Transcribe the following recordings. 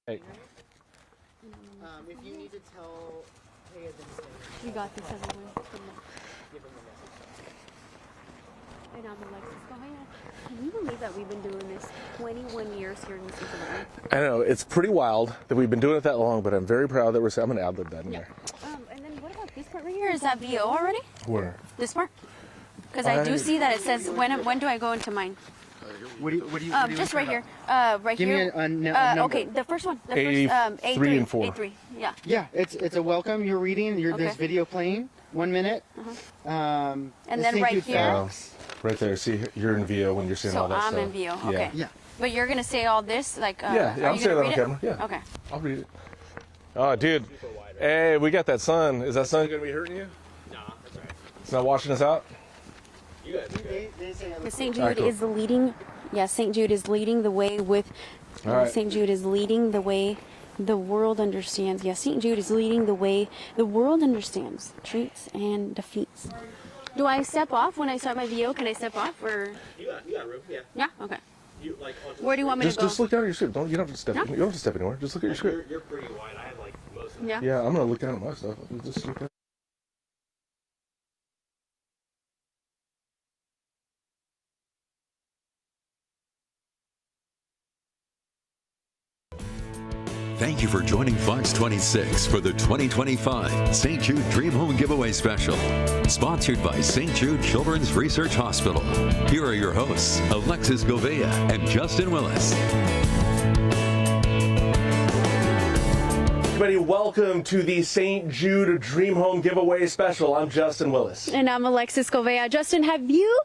Hey. If you need to tell Taya to say. You got this, everyone. Give him a message. And I'm Alexis. Go ahead. Can you believe that we've been doing this 21 years here in Cincinnati? I know, it's pretty wild that we've been doing it that long, but I'm very proud that I'm going to ad-lib that in there. And then what about this part right here? Is that VO already? Where? This part? Because I do see that it says, when do I go into mine? What do you just right here. Right Give here. me a number. Okay, the first one. The A3 first, A3 and 4. A3, yeah. Yeah, it's a welcome. You're reading. There's video playing. 1 minute. And then right here. Right there. See, you're in VO when you're seeing all that So stuff. I'm in VO. Okay. Yeah. But you're gonna say all this, like. Yeah, I'm saying that on camera. Yeah. Okay. I'll read it. Oh, dude. Hey, we got that sun. Is that sun going to be hurting you? Nah, that's right. It's not washing us out? You guys are good. St. Jude Alright, cool. is leading. Yeah, St. Jude is leading the way with. All right. St. Jude is leading the way the world understands. Yeah, St. Jude is leading the way the world understands. Treats and defeats. Do I step off when I start my VO? Can I step off or? You got room, yeah. Yeah. Okay. You like. Where do you want me to go? Just look down at your script. You don't have to step. No? You don't have to step anywhere. Just look at your script. You're pretty wide. I have like most of Yeah. Yeah, I'm going to look down at my stuff. Just look down. Thank you for joining Fox 26 for the 2025 St. Jude Dream Home Giveaway Special. Sponsored by St. Jude Children's Research Hospital. Here are your hosts, Alexis Govea and Justin Willis. Everybody, welcome to the St. Jude Dream Home Giveaway Special. I'm Justin Willis. And I'm Alexis Govea. Justin, have you?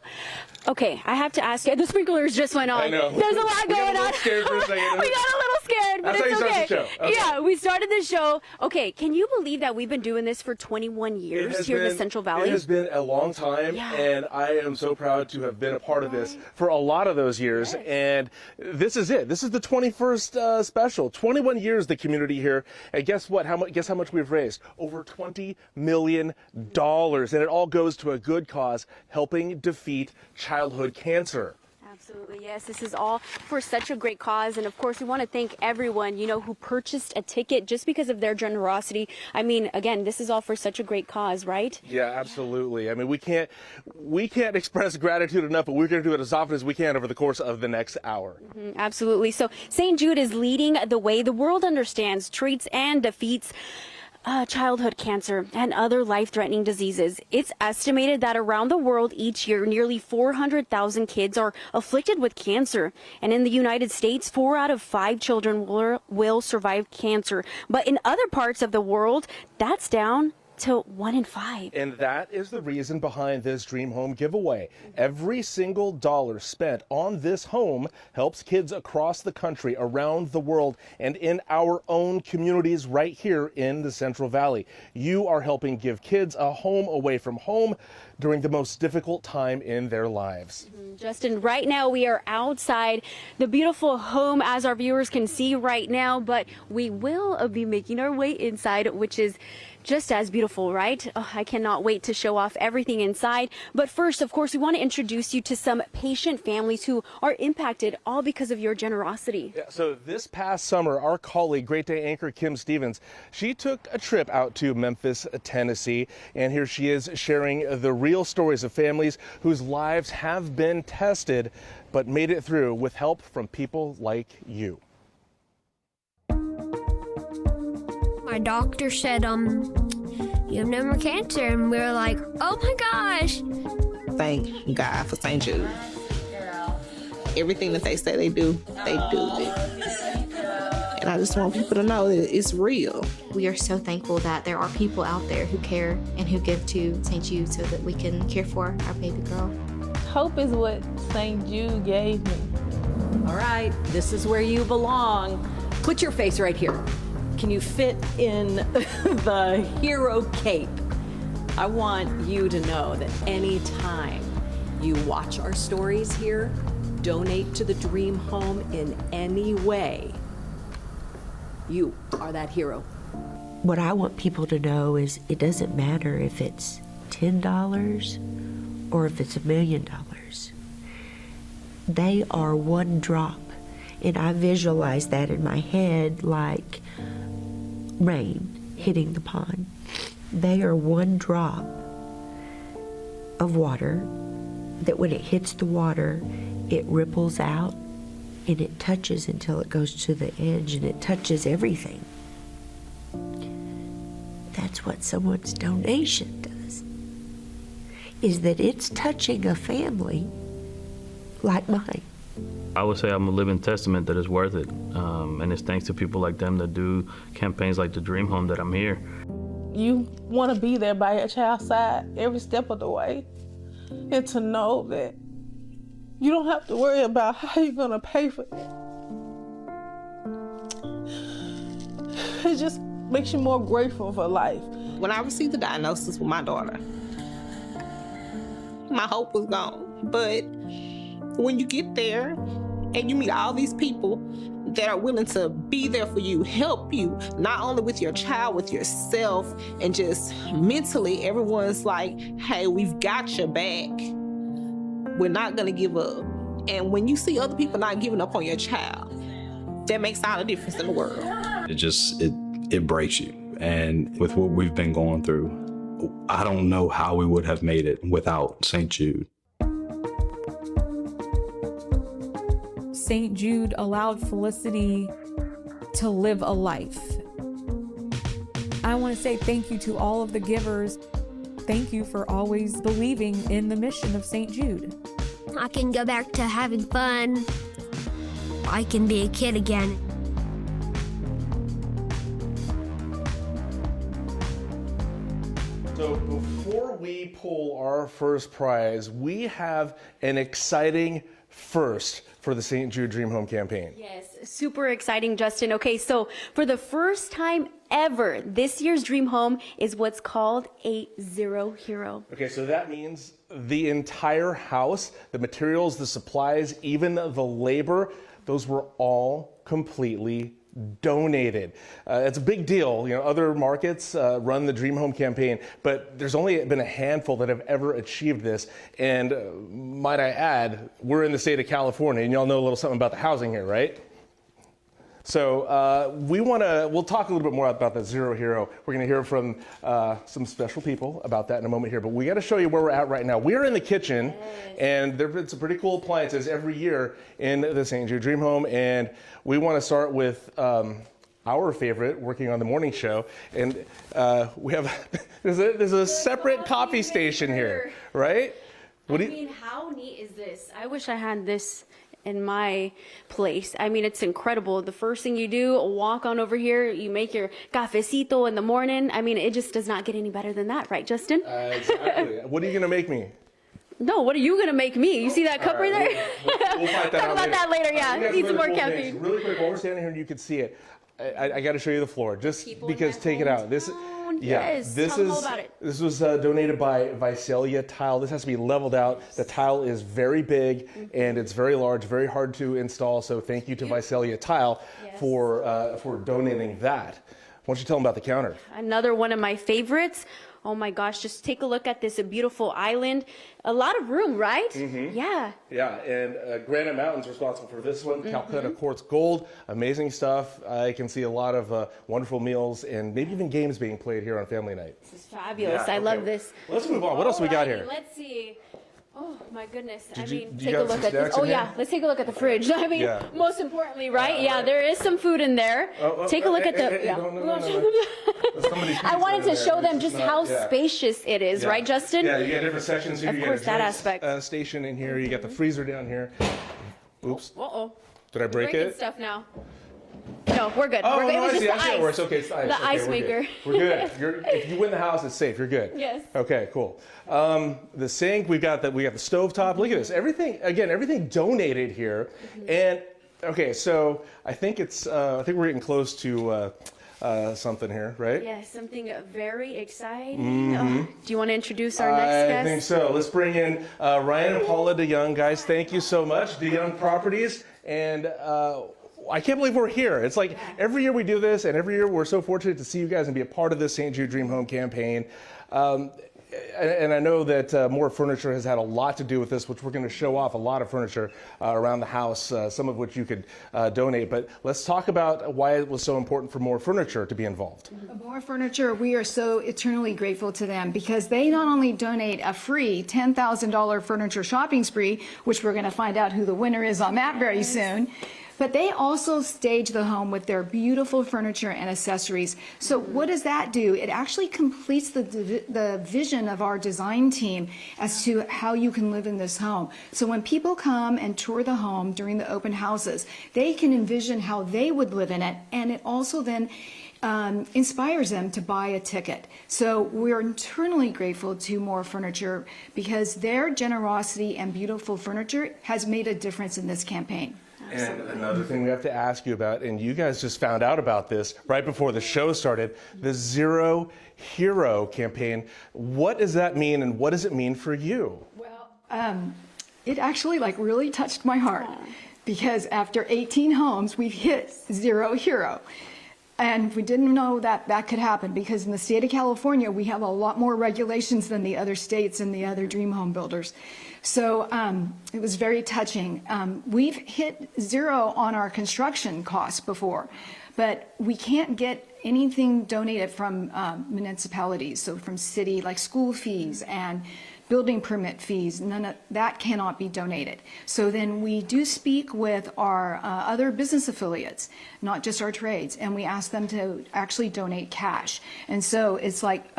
Okay, I have to ask you. The sprinklers just went on. I know. There's a lot going on. Scared for a second. We got a little scared, but That's how you it's start okay. the show. Okay. Yeah, we started the show. Okay, can you believe that we've been doing this for 21 years here in the Central Valley? It has been a long time, Yeah. and I am so proud to have been a part of this for a lot of those years. Yes. And this is it. This is the 21st special. 21 years, the community here. And guess what? Guess how much we've raised? Over $20 million. And it all goes to a good cause, helping defeat childhood cancer. Absolutely, yes. This is all for such a great cause. And of course, we want to thank everyone, who purchased a ticket just because of their generosity. I mean, again, this is all for such a great cause, right? Yeah, absolutely. I mean, we can't express gratitude enough, but we're going to do it as often as we can over the course of the next hour. Absolutely. So St. Jude is leading the way the world understands, treats and defeats childhood cancer and other life-threatening diseases. It's estimated that around the world each year, nearly 400,000 kids are afflicted with cancer. And in the United States, 4 out of 5 children will survive cancer. But in other parts of the world, that's down to 1 in 5. And that is the reason behind this Dream Home giveaway. Every single dollar spent on this home helps kids across the country, around the world, and in our own communities right here in the Central Valley. You are helping give kids a home away from home during the most difficult time in their lives. Justin, right now we are outside the beautiful home, as our viewers can see right now, but we will be making our way inside, which is just as beautiful, right? Oh, I cannot wait to show off everything inside. But first, of course, we want to introduce you to some patient families who are impacted all because of your generosity. Yeah, so this past summer, our colleague, Great Day anchor Kim Stevens, she took a trip out to Memphis, Tennessee, and here she is sharing the real stories of families whose lives have been tested but made it through with help from people like you. My doctor said, you have no more cancer. And we were like, oh my gosh. Thank God for St. Jude. Everything that they say they do it. And I just want people to know that it's real. We are so thankful that there are people out there who care and who give to St. Jude so that we can care for our baby girl. Hope is what St. Jude gave me. All right, this is where you belong. Put your face right here. Can you fit in the hero cape? I want you to know that anytime you watch our stories here, donate to the Dream Home in any way, you are that hero. What I want people to know is it doesn't matter if it's $10 or if it's $1 million. They are one drop And I visualize that in my head like rain hitting the pond. They are one drop of water that when it hits the water, it ripples out and it touches until it goes to the edge and it touches everything. That's what someone's donation does, is that it's touching a family like mine. I would say I'm a living testament that it's worth it. And it's thanks to people like them that do campaigns like the Dream Home that I'm here. You want to be there by your child's side every step of the way, and to know that you don't have to worry about how you're going to pay for it. It just makes you more grateful for life. When I received the diagnosis with my daughter, my hope was gone. But when you get there and you meet all these people that are willing to be there for you, help you, not only with your child, with yourself, and just mentally, everyone's like, hey, we've got your back. We're not gonna give up. And when you see other people not giving up on your child, that makes all the difference in the world. It breaks you. And with what we've been going through, I don't know how we would have made it without St. Jude. St. Jude allowed Felicity to live a life. I want to say thank you to all of the givers. Thank you for always believing in the mission of St. Jude. I can go back to having fun. I can be a kid again. So before we pull our first prize, we have an exciting first for the St. Jude Dream Home campaign. Yes, super exciting, Justin. Okay, so for the first time ever, this year's Dream Home is what's called a zero hero. Okay, so that means the entire house, the materials, the supplies, even the labor, those were all completely donated. It's a big deal. You know, other markets run the Dream Home campaign, but there's only been a handful that have ever achieved this. And might I add, we're in the state of California, and y'all know a little something about the housing here, right? So we'll talk a little bit more about the Zero Hero. We're going to hear from some special people about that in a moment here, but we got to show you where we're at right now. We're in the kitchen, and there have been some pretty cool appliances every year in the St. Jude Dream Home, and we want to start with our favorite, working on the morning show, and we have there's a separate coffee station here, right? I mean, how neat is this? I wish I had this in my place. I mean, it's incredible. The first thing you do, walk on over here, you make your cafecito in the morning. I mean, it just does not get any better than that, right, Justin? Exactly. What are you going to make me? No, what are you going to make me? You see that cup right there? We'll fight that Talk about that later, yeah. Need some more caffeine. Really quick, while we're standing here and you can see it, I got to show you the floor, just because take it out. This, yes, this tell them all about it. This was donated by Visalia Tile. This has to be leveled out. The tile is very big and it's very large, very hard to install. So thank you to Visalia Tile for donating that. Why don't you tell them about the counter? Another one of my favorites. Oh my gosh, just take a look at this beautiful island. A lot of room, right? Mm-hmm. Yeah. Yeah, and Granite Mountain's responsible for this one. Calcutta Quartz Gold, amazing stuff. I can see a lot of wonderful meals and maybe even games being played here on family night. This is fabulous. I love this. Let's move on. What else we got here? Let's see. Oh my goodness. Did take you a look at this. Oh yeah, let's take a look at the fridge. I mean, most importantly, right? Yeah, there is some food in there. Take a look at the. I wanted to show them just how spacious it is, right, Justin? Yeah, you got different sections here. Of course, that aspect. Station in here. You got the freezer down here. Oops. Uh-oh. Did I break it? Stuff now. No, we're good. Oh, we're good. no, It was I just see the how it ice. works. Okay, it's the ice. The ice maker. We're good. If you win the house, it's safe. You're good. Yes. Okay, cool. The sink, we got the stovetop. Look at this. Everything donated here. And okay, so I think we're getting close to something here, right? Yeah, something very exciting. Do you want to introduce our next guest? I think so. Let's bring in Ryan and Paula DeYoung, guys. Thank you so much, DeYoung Properties, and. I can't believe we're here. It's like every year we do this, and every year we're so fortunate to see you guys and be a part of this St. Jude Dream Home campaign. and I know that More Furniture has had a lot to do with this, which we're going to show off a lot of furniture around the house, some of which you could donate. But let's talk about why it was so important for More Furniture to be involved. More Furniture, we are so eternally grateful to them because they not only donate a free $10,000 furniture shopping spree, which we're going to find out who the winner is on that very soon, but they also stage the home with their beautiful furniture and accessories. So what does that do? It actually completes the vision of our design team as to how you can live in this home. So when people come and tour the home during the open houses, they can envision how they would live in it, and it also then inspires them to buy a ticket. So we're eternally grateful to More Furniture because their generosity and beautiful furniture has made a difference in this campaign. And another thing we have to ask you about, and you guys just found out about this right before the show started, the Zero Hero campaign. What does that mean, and what does it mean for you? Well, it actually really touched my heart because after 18 homes, we've hit Zero Hero. And we didn't know that that could happen because in the state of California, we have a lot more regulations than the other states and the other dream home builders. So it was very touching. We've hit zero on our construction costs before, but we can't get anything donated from municipalities, so from city, like school fees and building permit fees, none of that cannot be donated. So then we do speak with our other business affiliates, not just our trades, and we ask them to actually donate cash. And so it's like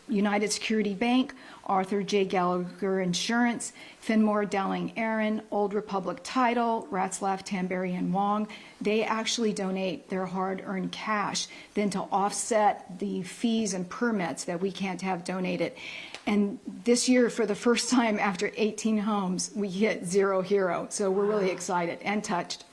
United Security Bank, Arthur J. Gallagher Insurance, Finmore, Dowling Aaron, Old Republic Title, Ratzlaff, Tamberry, and Wong. They actually donate their hard-earned cash then to offset the fees and permits that we can't have donated. And this year, for the first time after 18 homes, we hit Zero Hero. So we're really excited and touched.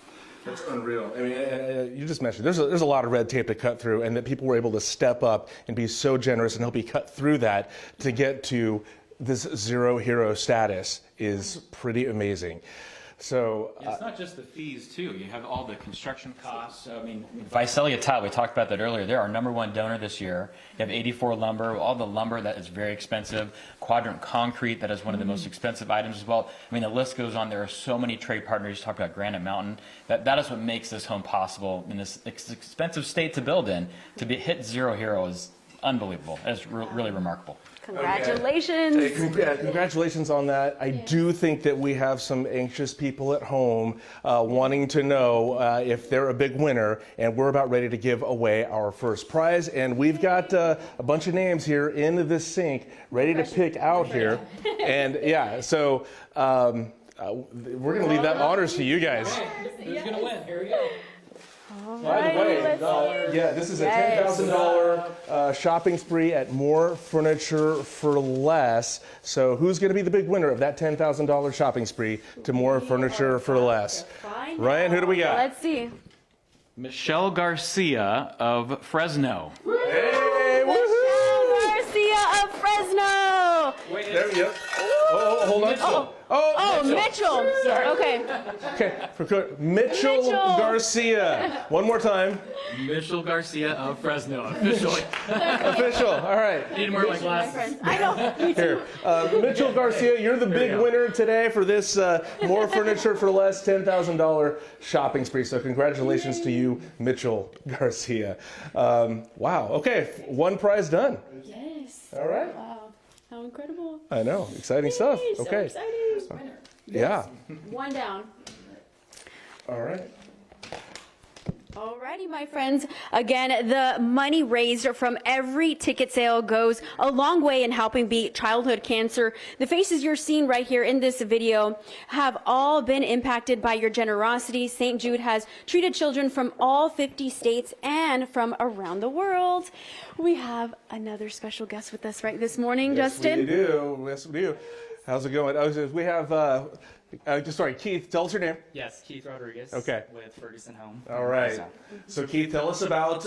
That's unreal. I mean, you just mentioned there's a lot of red tape to cut through, and that people were able to step up and be so generous and help you cut through that to get to this Zero Hero status is pretty amazing. So it's not just the fees too. You have all the construction costs. I mean, Visalia Tile, we talked about that earlier. They're our #1 donor this year. You have 84 lumber, all the lumber that is very expensive. Quadrant concrete, that is one of the most expensive items as well. I mean, the list goes on. There are so many trade partners. You talk about Granite Mountain. That is what makes this home possible in this expensive state to build in. To hit Zero Hero is unbelievable. It's really remarkable. Congratulations. Okay. Congratulations on that. I do think that we have some anxious people at home wanting to know if they're a big winner, and we're about ready to give away our first prize. And we've got a bunch of names here in this sync ready to pick out here. And yeah, so we're going to leave that honors to you guys. Who's going to win? Here we go. By the way, this is a $10,000 shopping spree at More Furniture for Less. So who's going to be the big winner of that $10,000 shopping spree to More Furniture for Less? Ryan, who do we got? Let's see. Michelle Garcia of Fresno. Hey, Michelle Garcia of Fresno. Wait, there we go. Oh, hold on. Mitchell. Okay. Okay, Mitchell Garcia. One more time. Mitchell Garcia of Fresno, officially. Official. All right. Need more like glasses. I know. Me too. Here, Mitchell Garcia, you're the big winner today for this More Furniture for Less $10,000 shopping spree. So congratulations to you, Mitchell Garcia. Wow. Okay, one prize done. Yes. All right. Wow. How incredible. I know. Exciting stuff. So Okay. exciting. Yeah. One down. All right. Alrighty, my friends. Again, the money raised from every ticket sale goes a long way in helping beat childhood cancer. The faces you're seeing right here in this video have all been impacted by your generosity. St. Jude has treated children from all 50 states and from around the world. We have another special guest with us right this morning, Justin. We do. Yes, we do. How's it going? We have, sorry, Keith, tell us your name. Yes, Keith Rodriguez. Okay. With Ferguson Home. All right. So Keith, tell us about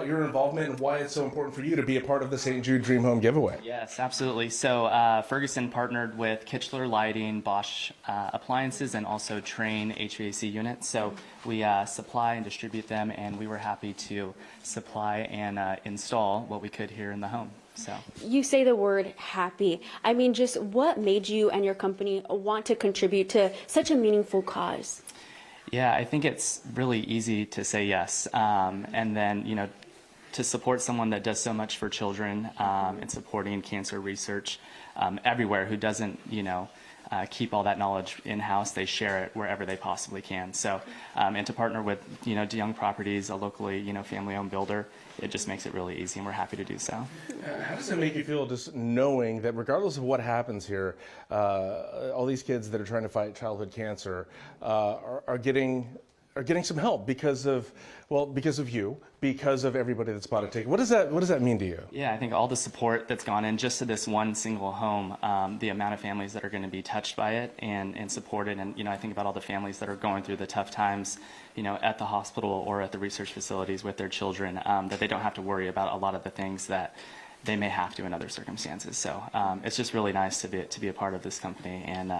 your involvement and why it's so important for you to be a part of the St. Jude Dream Home Giveaway. Yes, absolutely. So Ferguson partnered with Kitchler Lighting, Bosch Appliances, and also Train HVAC units. So we supply and distribute them, and we were happy to supply and install what we could here in the home. So You say the word happy. I mean, just what made you and your company want to contribute to such a meaningful cause? yeah, I think it's really easy to say yes, and then to support someone that does so much for children and supporting cancer research everywhere, who doesn't keep all that knowledge in-house. They share it wherever they possibly can. So, and to partner with, DeYoung Properties, a locally, family-owned builder, it just makes it really easy, and we're happy to do so. How does it make you feel just knowing that regardless of what happens here, all these kids that are trying to fight childhood cancer are getting some help because of you, because of everybody that's bought a ticket? What does that mean to you? Yeah, I think all the support that's gone in just to this one single home, the amount of families that are going to be touched by it and supported, and I think about all the families that are going through the tough times, at the hospital or at the research facilities with their children, that they don't have to worry about a lot of the things that they may have to in other circumstances. So it's just really nice to be a part of this company and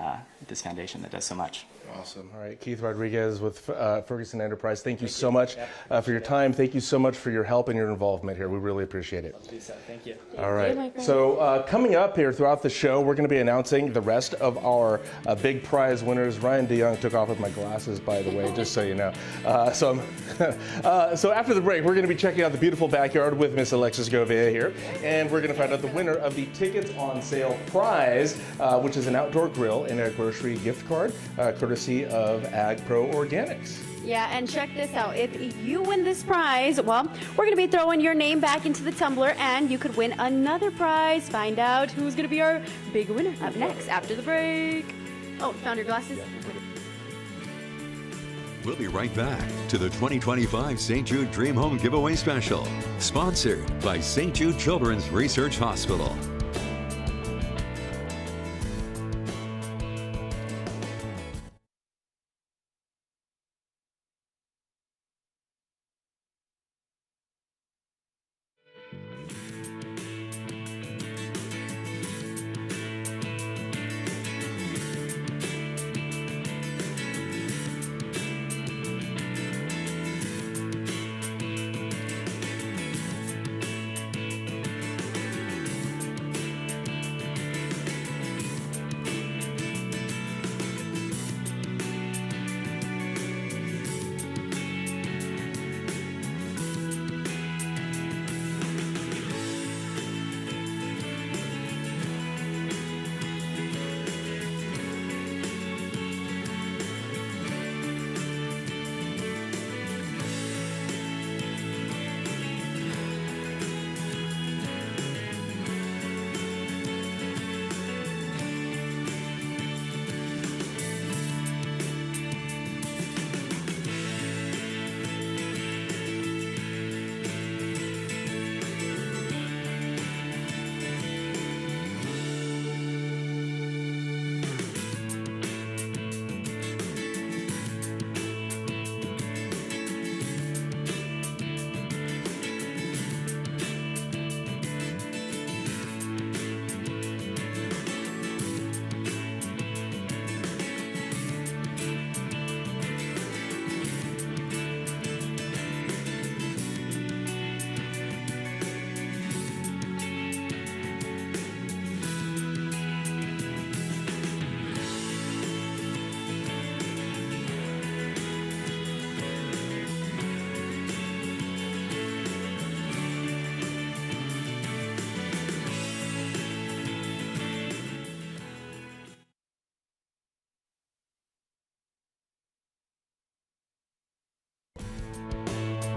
this foundation that does so much. Awesome. All right, Keith Rodriguez with Ferguson Enterprise. Thank you so much for your time. Thank you so much for your help and your involvement here. We really appreciate it. Thank you. All right. So coming up here throughout the show, we're going to be announcing the rest of our big prize winners. Ryan DeYoung took off with my glasses, by the way, just so you know. So after the break, we're going to be checking out the beautiful backyard with Miss Alexis Govea here, and we're going to find out the winner of the tickets on sale prize, which is an outdoor grill and a grocery gift card, courtesy of Ag Pro Organics. Yeah, and check this out. If you win this prize, well, we're going to be throwing your name back into the tumbler, and you could win another prize. Find out who's going to be our big winner up next after the break. Oh, found your glasses? We'll be right back to the 2025 St. Jude Dream Home Giveaway Special, sponsored by St. Jude Children's Research Hospital.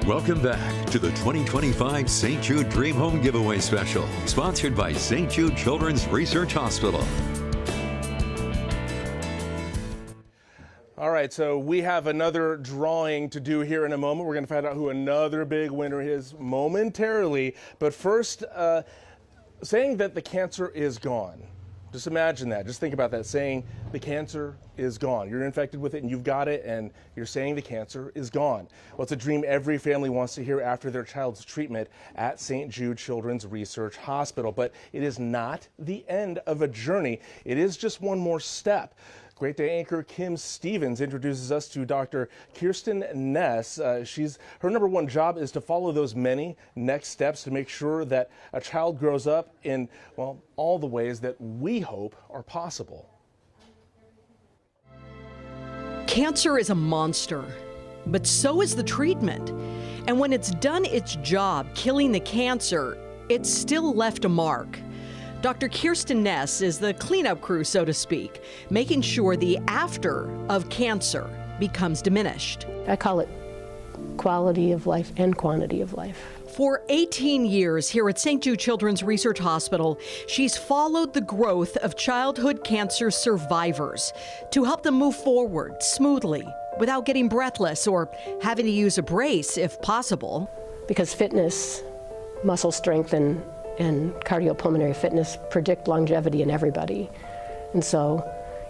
Welcome back to the 2025 St. Jude Dream Home Giveaway Special, sponsored by St. Jude Children's Research Hospital. All right, so we have another drawing to do here in a moment. We're going to find out who another big winner is momentarily. But first, saying that the cancer is gone. Just imagine that. Just think about that, saying the cancer is gone. You're infected with it and you've got it, and you're saying the cancer is gone. Well, it's a dream every family wants to hear after their child's treatment at St. Jude Children's Research Hospital. But it is not the end of a journey. It is just one more step. Great Day anchor Kim Stevens introduces us to Dr. Kirsten Ness. Her #1 job is to follow those many next steps to make sure that a child grows up in, well, all the ways that we hope are possible. Cancer is a monster, but so is the treatment. And when it's done its job, killing the cancer, it's still left a mark. Dr. Kirsten Ness is the cleanup crew, so to speak, making sure the after of cancer becomes diminished. I call it quality of life and quantity of life. For 18 years here at St. Jude Children's Research Hospital, she's followed the growth of childhood cancer survivors to help them move forward smoothly without getting breathless or having to use a brace if possible. Because fitness, muscle strength, and cardiopulmonary fitness predict longevity in everybody. And so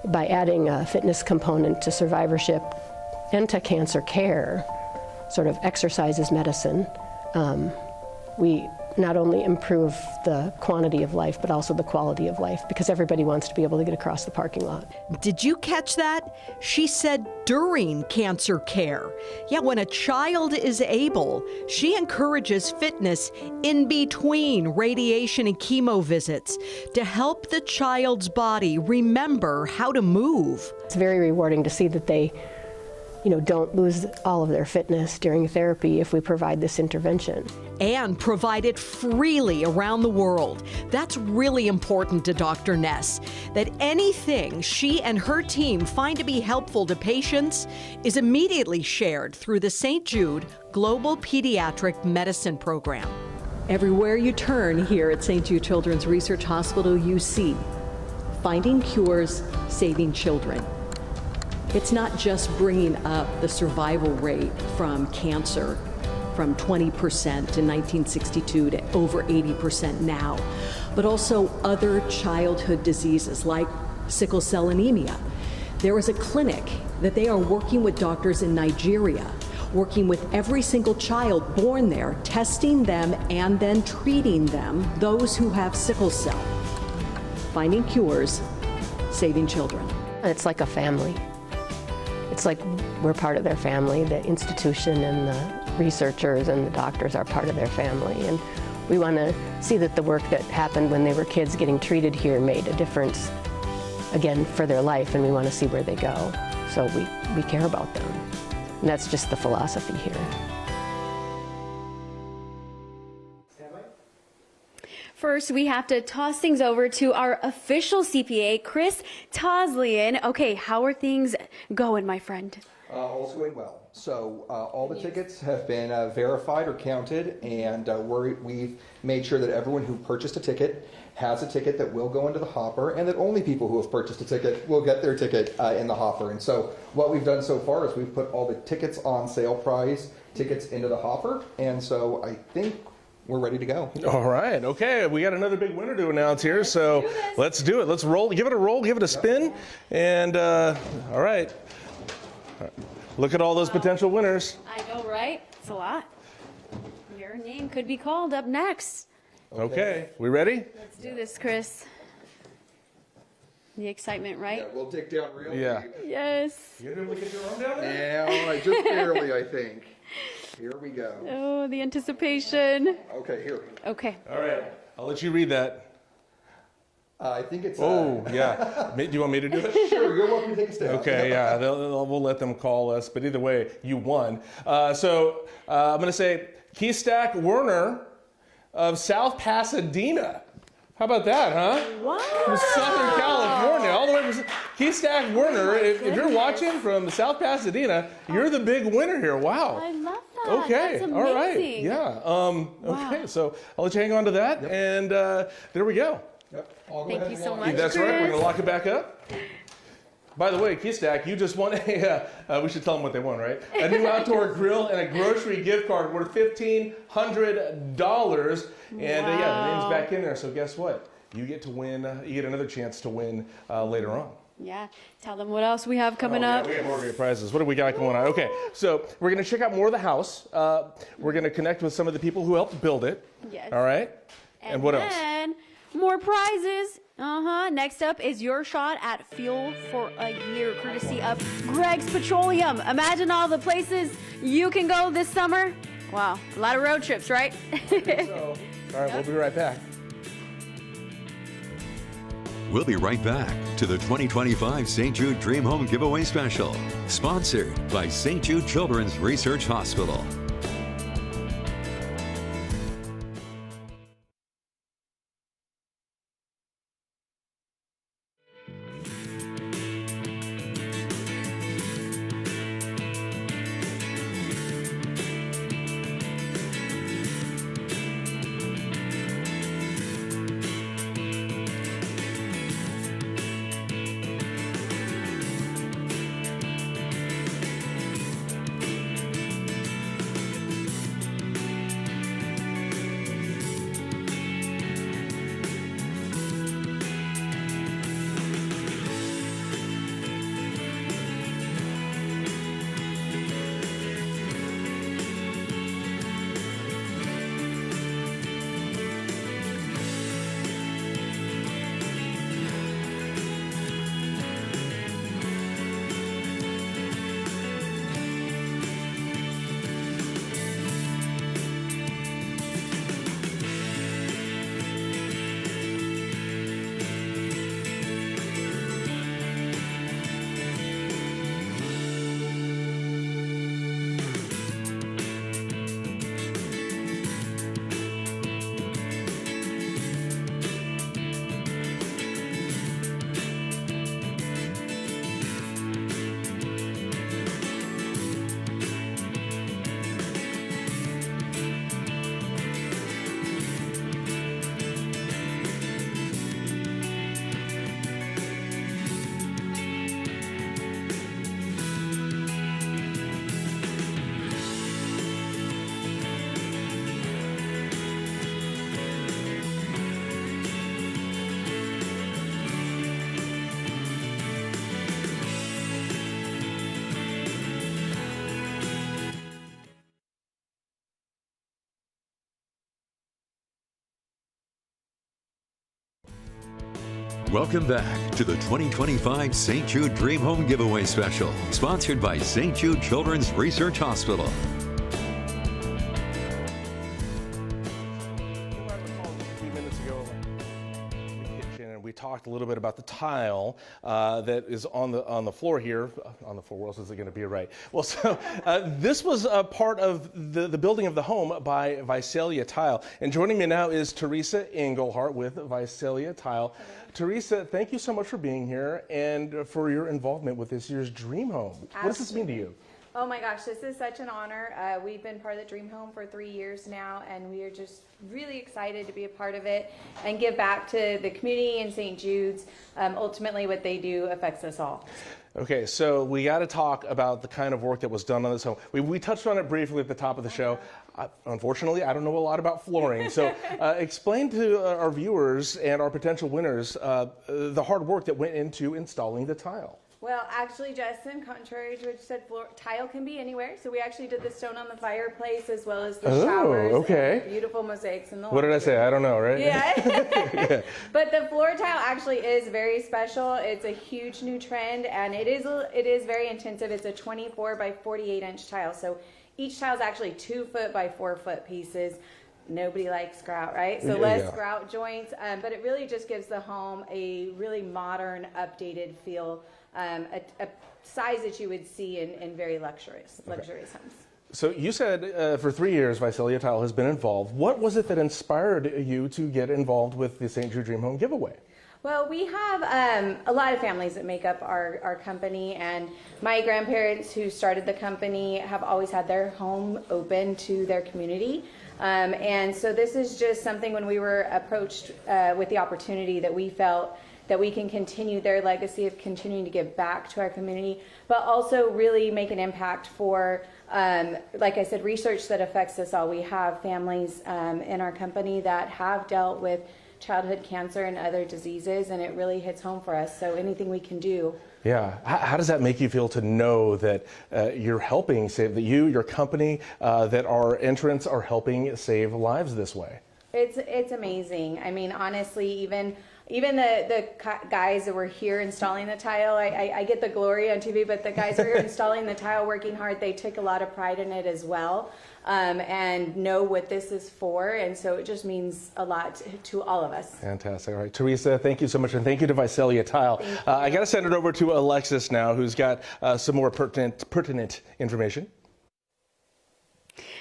by adding a fitness component to survivorship and to cancer care, sort of exercise is medicine, we not only improve the quantity of life, but also the quality of life, because everybody wants to be able to get across the parking lot. Did you catch that? She said during cancer care. Yeah, when a child is able, she encourages fitness in between radiation and chemo visits to help the child's body remember how to move. It's very rewarding to see that they don't lose all of their fitness during therapy if we provide this intervention. And provide it freely around the world. That's really important to Dr. Ness, that anything she and her team find to be helpful to patients is immediately shared through the St. Jude Global Pediatric Medicine Program. Everywhere you turn here at St. Jude Children's Research Hospital, you see finding cures, saving children. It's not just bringing up the survival rate from cancer from 20% in 1962 to over 80% now, but also other childhood diseases like sickle cell anemia. There is a clinic that they are working with doctors in Nigeria, working with every single child born there, testing them and then treating them, those who have sickle cell. Finding cures, saving children. It's like a family. It's like we're part of their family. The institution and the researchers and the doctors are part of their family. And we want to see that the work that happened when they were kids getting treated here made a difference, again, for their life, and we want to see where they go. So we care about them. And that's just the philosophy here. First, we have to toss things over to our official CPA, Chris Toslian. Okay, how are things going, my friend? All's going well. So all the tickets have been verified or counted, and we've made sure that everyone who purchased a ticket has a ticket that will go into the hopper, and that only people who have purchased a ticket will get their ticket in the hopper. And so what we've done so far is we've put all the tickets on sale price tickets into the hopper, and so I think we're ready to go. All right. Okay. We got another big winner to announce here. So let's do it. Let's roll. Give it a roll. Give it a spin. And all right. Look at all those potential winners. I know, right? It's a lot. Your name could be called up next. Okay. We ready? Let's do this, Chris. The excitement, right? Yeah, we'll dig down real deep. Yes. You able to get your arm down there? Yeah, all right, just barely, I think. Here we go. Oh, the anticipation. Okay, here. Okay. All right. I'll let you read that. I think it's... Oh, yeah. Do you want me to do it? Sure, you're welcome to take a step. Okay, yeah. We'll let them call us. But either way, you won. So I'm going to say Keystack Werner of South Pasadena. How about that, huh? Wow. From Southern California, all the way from Keystack Werner. If you're watching from South Pasadena, you're the big winner here. Wow. I love that. Okay. That's All right. amazing. Yeah. Wow. Okay. So I'll let you hang on to that, and there we go. Yep. Thank you so much, That's Chris. right. We're gonna lock it back up. By the way, Keystack, you just won a, we should tell them what they won, right? A new outdoor grill and a grocery gift card worth $1,500. And yeah, the name's back in there. So guess what? You get to win, you get another chance to win later on. Yeah. Tell them what else we have coming up. We have more great prizes. What do we got going on? Okay, so we're going to check out more of the house. We're going to connect with some of the people who helped build it. Yes. All right? And what else? And more prizes Next up is your shot at Fuel for a Year, courtesy of Greg's Petroleum. Imagine all the places you can go this summer. Wow, a lot of road trips, right? All right, we'll be right back. We'll be right back to the 2025 St. Jude Dream Home Giveaway Special, sponsored by St. Jude Children's Research Hospital. Welcome back to the 2025 St. Jude Dream Home Giveaway Special, sponsored by St. Jude Children's Research Hospital. We talked a little bit about the tile that is on the floor here. On the floor, where else is it going to be, right? Well, so this was a part of the building of the home by Visalia Tile. And joining me now is Teresa Engelhart with Visalia Tile. Teresa, thank you so much for being here and for your involvement with this year's Dream Home. What does this mean to you? Oh my gosh, this is such an honor. We've been part of the Dream Home for 3 years now, and we are just really excited to be a part of it and give back to the community in St. Jude's. Ultimately, what they do affects us all. Okay, so we got to talk about the kind of work that was done on this home. We touched on it briefly at the top of the show. Unfortunately, I don't know a lot about flooring. So explain to our viewers and our potential winners the hard work that went into installing the tile. Well, actually, Justin, contrary to what you said, tile can be anywhere. So we actually did the stone on the fireplace as well as the showers. Okay. And beautiful mosaics in the What did I say? I don't know, right? Yeah. Yeah. But the floor tile actually is very special. It's a huge new trend, and it is very intensive. It's a 24 by 48 inch tile. So each tile is actually 2 foot by 4 foot pieces. Nobody likes grout, right? So less grout joints, but it really just gives the home a really modern, updated feel. A size that you would see in very luxurious homes. So you said for 3 years Visalia Tile has been involved. What was it that inspired you to get involved with the St. Jude Dream Home Giveaway? Well, we have a lot of families that make up our company, and my grandparents who started the company have always had their home open to their community. And so this is just something when we were approached with the opportunity that we felt that we can continue their legacy of continuing to give back to our community, but also really make an impact for, like I said, research that affects us all. We have families in our company that have dealt with childhood cancer and other diseases, and it really hits home for us. So anything we can do. Yeah. How does that make you feel to know that you're helping save, that your company, that our entrants are helping save lives this way? It's amazing. I mean, honestly, even Even the guys that were here installing the tile, I get the glory on TV, but the guys who are installing the tile, working hard, they take a lot of pride in it as well, and know what this is for, and so it just means a lot to all of us. Fantastic. All right, Teresa, thank you so much, and thank you to Visalia Tile. I got to send it over to Alexis now, who's got some more pertinent information.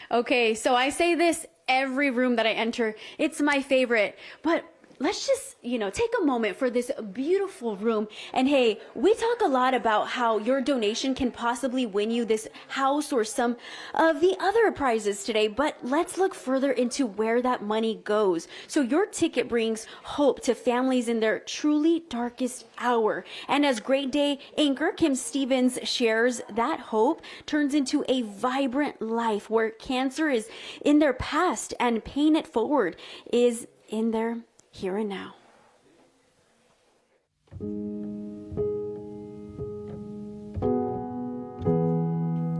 Okay, so I say this every room that I enter. It's my favorite, but let's just, take a moment for this beautiful room. And hey, we talk a lot about how your donation can possibly win you this house or some of the other prizes today, but let's look further into where that money goes. So your ticket brings hope to families in their truly darkest hour. And as Great Day anchor Kim Stevens shares, that hope turns into a vibrant life where cancer is in their past and paying it forward is in their here and now.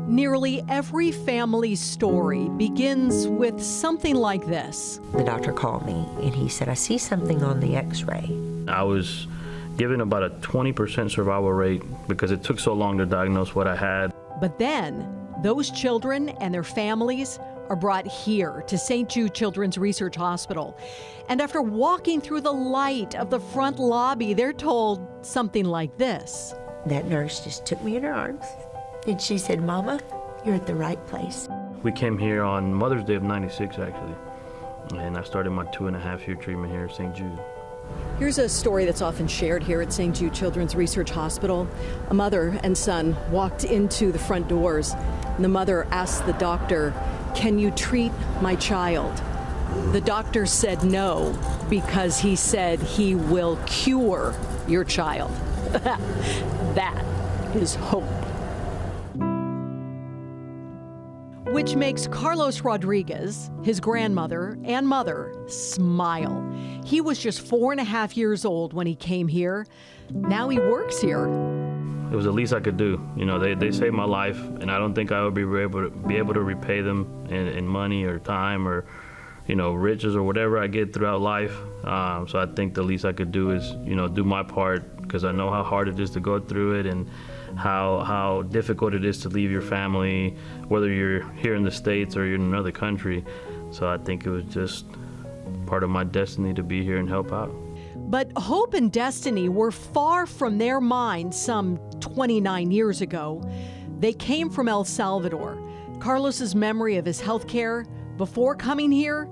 Nearly every family's story begins with something like this. The doctor called me and he said, I see something on the x-ray. I was given about a 20% survival rate because it took so long to diagnose what I had. But then, those children and their families are brought here to St. Jude Children's Research Hospital. And after walking through the light of the front lobby, they're told something like this. That nurse just took me in her arms and she said, Mama, you're at the right place. We came here on Mother's Day of '96, actually. And I started my 2.5-year treatment here at St. Jude. Here's a story that's often shared here at St. Jude Children's Research Hospital. A mother and son walked into the front doors, and the mother asked the doctor, can you treat my child? The doctor said no, because he said he will cure your child. That is hope. Which makes Carlos Rodriguez, his grandmother and mother, smile. He was just 4.5 years old when he came here. Now he works here. It was the least I could do. They saved my life, and I don't think I would be able to repay them in money or time or, riches or whatever I get throughout life. So I think the least I could do is, do my part, because I know how hard it is to go through it and how difficult it is to leave your family, whether you're here in the States or you're in another country. So I think it was just part of my destiny to be here and help out. But hope and destiny were far from their minds some 29 years ago. They came from El Salvador. Carlos's memory of his health care before coming here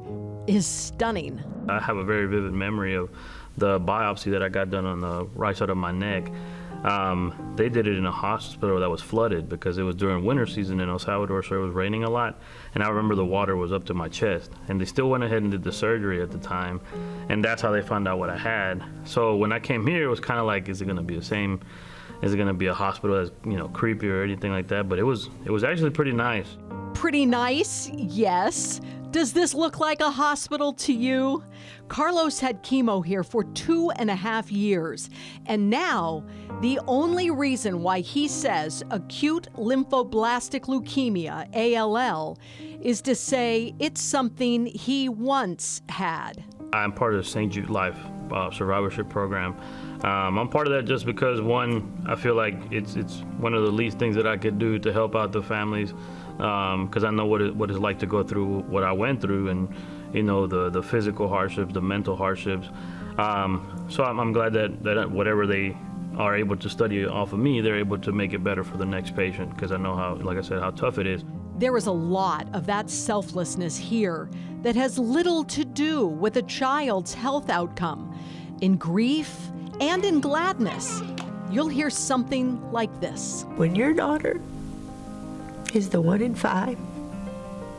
is stunning. I have a very vivid memory of the biopsy that I got done on the right side of my neck. They did it in a hospital that was flooded because it was during winter season in El Salvador, so it was raining a lot. And I remember the water was up to my chest. And they still went ahead and did the surgery at the time. And that's how they found out what I had. So when I came here, it was kind of like, is it going to be the same? Is it going to be a hospital that's, creepy or anything like that? But it was actually pretty nice. Pretty nice, yes. Does this look like a hospital to you? Carlos had chemo here for 2.5 years, and now the only reason why he says acute lymphoblastic leukemia, ALL, is to say it's something he once had. I'm part of the St. Jude Life survivorship program. I'm part of that just because, one, I feel like it's one of the least things that I could do to help out the families, because I know what it's like to go through what I went through, and the physical hardships, the mental hardships. So I'm glad that whatever they are able to study off of me, they're able to make it better for the next patient, because I know how, like I said, how tough it is. There is a lot of that selflessness here that has little to do with a child's health outcome. In grief and in gladness, you'll hear something like this. When your daughter is the 1 in 5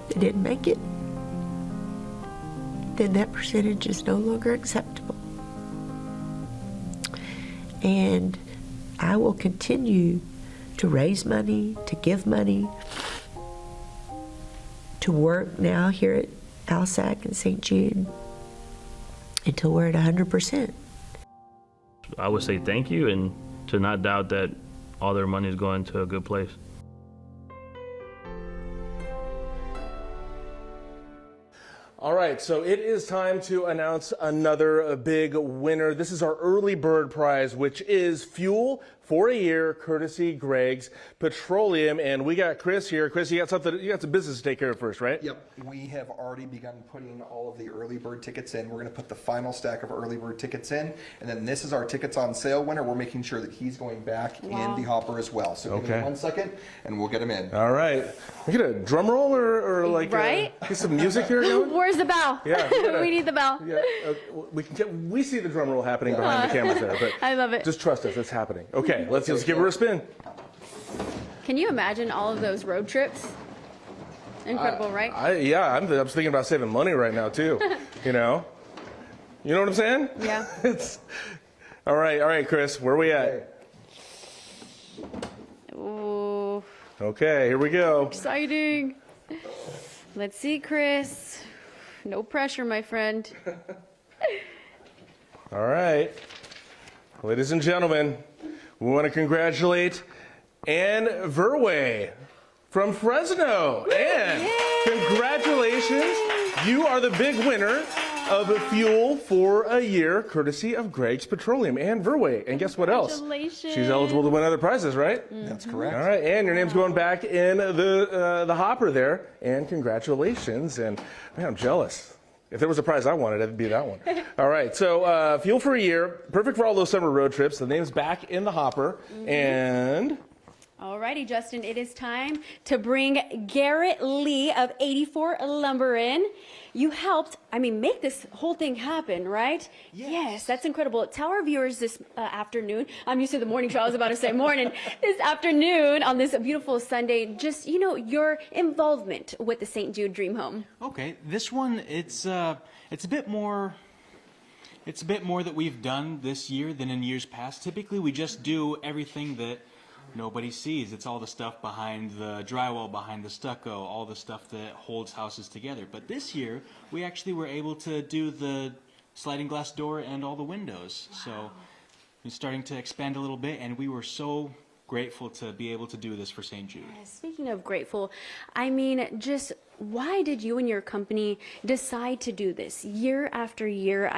that didn't make it, then that percentage is no longer acceptable. And I will continue to raise money, to give money, to work now here at ALSAC and St. Jude until we're at 100%. I would say thank you, and to not doubt that all their money is going to a good place. All right, so it is time to announce another big winner. This is our early bird prize, which is fuel for a year, courtesy Greg's Petroleum. And we got Chris here. Chris, you got some business to take care of first, right? Yep. We have already begun putting all of the early bird tickets in. We're going to put the final stack of early bird tickets in. And then this is our tickets on sale winner. We're making sure that he's going back in the hopper as well. So give me 1 second and we'll get him in. All right. We get a drum roll or like right? Get some music here going? Where's the bell? Yeah, we need the bell. Yeah, we see the drum roll happening behind the cameras there, but I love it. Just trust us, it's happening. Okay, let's give her a spin. Can you imagine all of those road trips? Incredible, right? I'm thinking about saving money right now too. You know what I'm saying? Yeah. All right, Chris, where are we at? Ooh. Okay, here we go. Exciting. Let's see, Chris. No pressure, my friend. All right. Ladies and gentlemen, we want to congratulate Ann Verway from Fresno. Ann, congratulations. You are the big winner of fuel for a year, courtesy of Greg's Petroleum. Ann Verway. And guess what else? Congratulations. She's eligible to win other prizes, right? That's correct. All right, Ann, your name's going back in the hopper there. And congratulations. And man, I'm jealous. If there was a prize I wanted, it'd be that one. All right, so fuel for a year, perfect for all those summer road trips. The name's back in the hopper. And Alrighty, Justin, it is time to bring Garrett Lee of 84 Lumber in. You helped, make this whole thing happen, right? Yes, that's incredible. Tell our viewers this afternoon, I'm used to the morning show, I was about to say morning, this afternoon on this beautiful Sunday, just, your involvement with the St. Jude Dream Home. Okay, this one, it's a bit more that we've done this year than in years past. Typically, we just do everything that nobody sees. It's all the stuff behind the drywall, behind the stucco, all the stuff that holds houses together. But this year, we actually were able to do the sliding glass door and all the windows. Wow. So we're starting to expand a little bit, and we were so grateful to be able to do this for St. Jude. Speaking of grateful, just why did you and your company decide to do this year after year?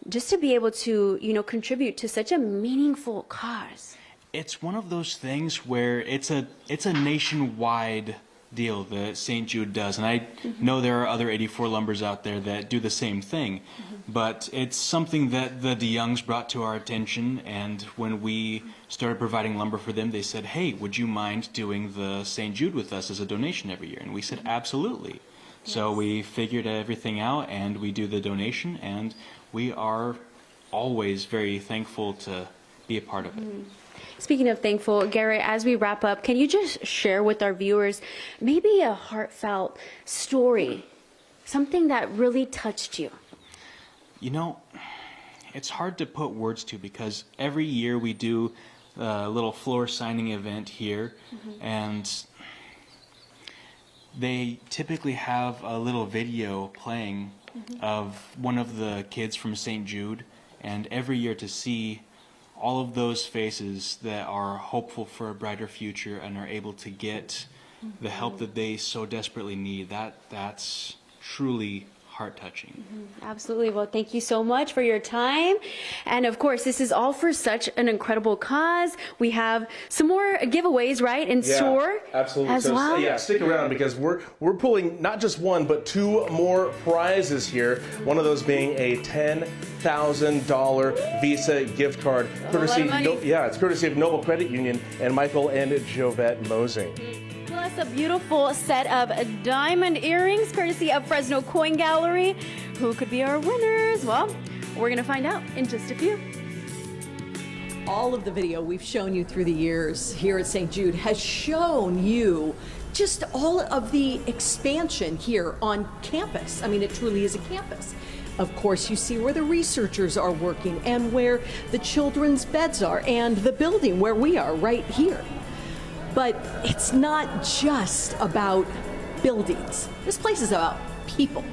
Just to be able to, contribute to such a meaningful cause. It's one of those things where it's a nationwide deal that St. Jude does, and I know there are other 84 Lumbers out there that do the same thing, but it's something that the DeYoungs brought to our attention, and when we started providing lumber for them, they said, hey, would you mind doing the St. Jude with us as a donation every year? And we said, absolutely. Yes. So we figured everything out, and we do the donation, and we are always very thankful to be a part of it. Speaking of thankful, Garrett, as we wrap up, can you just share with our viewers maybe a heartfelt story, something that really touched you? It's hard to put words to because every year we do a little floor signing event here, and they typically have a little video playing of one of the kids from St. Jude, and every year to see all of those faces that are hopeful for a brighter future and are able to get the help that they so desperately need, that's truly heart-touching. Absolutely. Well, thank you so much for your time. And of course, this is all for such an incredible cause. We have some more giveaways, right, in store? Absolutely. As well? Yeah, stick around because we're pulling not just one, but two more prizes here. One of those being a $10,000 Visa gift card. Courtesy, it's courtesy of Noble Credit Union and Michael and Jovette Mosing. Plus a beautiful set of diamond earrings, courtesy of Fresno Coin Gallery. Who could be our winners? Well, we're going to find out in just a few. All of the video we've shown you through the years here at St. Jude has shown you just all of the expansion here on campus. It truly is a campus. Of course, you see where the researchers are working and where the children's beds are and the building where we are right here. But it's not just about buildings. This place is about people.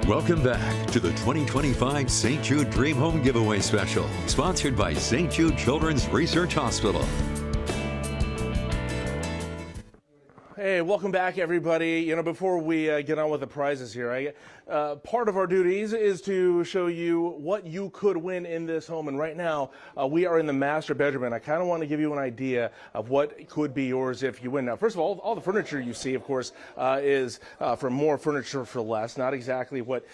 Welcome back to the 2025 St. Jude Dream Home Giveaway Special, sponsored by St. Jude Children's Research Hospital. Hey, welcome back, everybody. You know, before we get on with the prizes here, part of our duties is to show you what you could win in this home. And right now, we are in the master bedroom, and I kind of want to give you an idea of what could be yours if you win. Now, first of all the furniture you see, of course, is for more furniture for less. Not exactly what,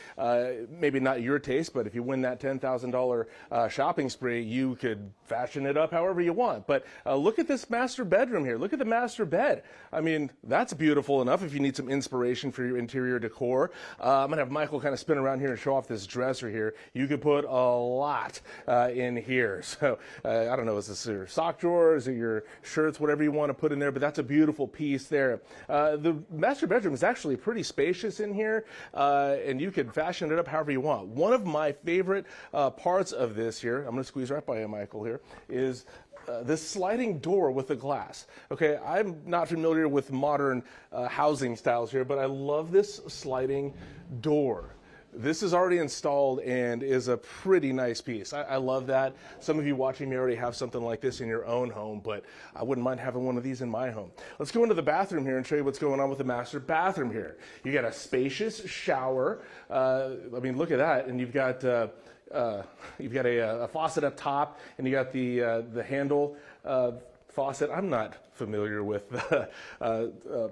maybe not your taste, but if you win that $10,000 shopping spree, you could fashion it up however you want. But look at this master bedroom here. Look at the master bed. I mean, that's beautiful enough if you need some inspiration for your interior decor. I'm going to have Michael kind of spin around here and show off this dresser here. You could put a lot in here. So I don't know, is this your sock drawers or your shirts, whatever you want to put in there, but that's a beautiful piece there. The master bedroom is actually pretty spacious in here, and you could fashion it up however you want. One of my favorite parts of this here, I'm going to squeeze right by you, Michael, here, is this sliding door with the glass. Okay, I'm not familiar with modern housing styles here, but I love this sliding door. This is already installed and is a pretty nice piece. I love that. Some of you watching me already have something like this in your own home, but I wouldn't mind having one of these in my home. Let's go into the bathroom here and show you what's going on with the master bathroom here. You got a spacious shower. I mean, look at that. And you've got a faucet up top, and you got the handle faucet. I'm not familiar with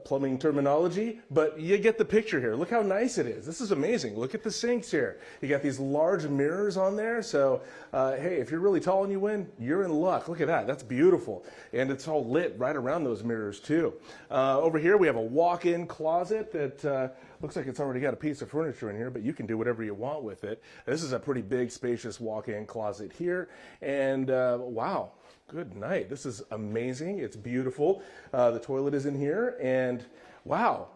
plumbing terminology, but you get the picture here. Look how nice it is. This is amazing. Look at the sinks here. You got these large mirrors on there. So, hey, if you're really tall and you win, you're in luck. Look at that. That's beautiful. And it's all lit right around those mirrors, too. Over here, we have a walk-in closet that looks like it's already got a piece of furniture in here, but you can do whatever you want with it. This is a pretty big, spacious walk-in closet here. And wow. Good night. This is amazing. It's beautiful. The toilet is in here, and wow,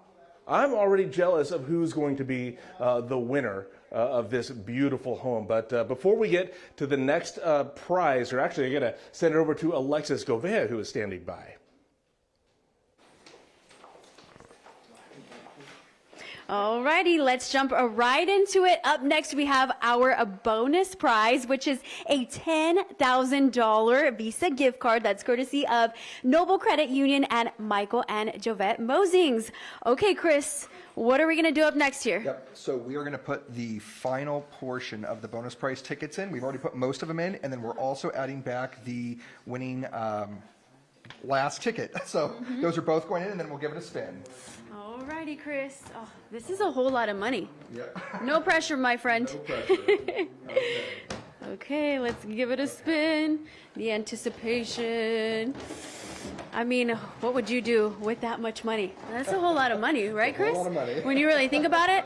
I'm already jealous of who's going to be the winner of this beautiful home. But before we get to the next prize, or actually I got to send it over to Alexis Gouvet, who is standing by. Alrighty, let's jump right into it. Up next, we have our bonus prize, which is a $10,000 Visa gift card that's courtesy of Noble Credit Union and Michael and Jovette Mosings. Okay, Chris, what are we going to do up next here? Yep. So we are going to put the final portion of the bonus prize tickets in. We've already put most of them in, and then we're also adding back the winning last ticket. So those are both going in, and then we'll give it a spin. Alrighty, Chris. Oh, this is a whole lot of money. Yep. No pressure, my friend. No pressure. Okay, let's give it a spin. The anticipation. I mean, what would you do with that much money? That's a whole lot of money, right, Chris? A whole lot of money. When you really think about it,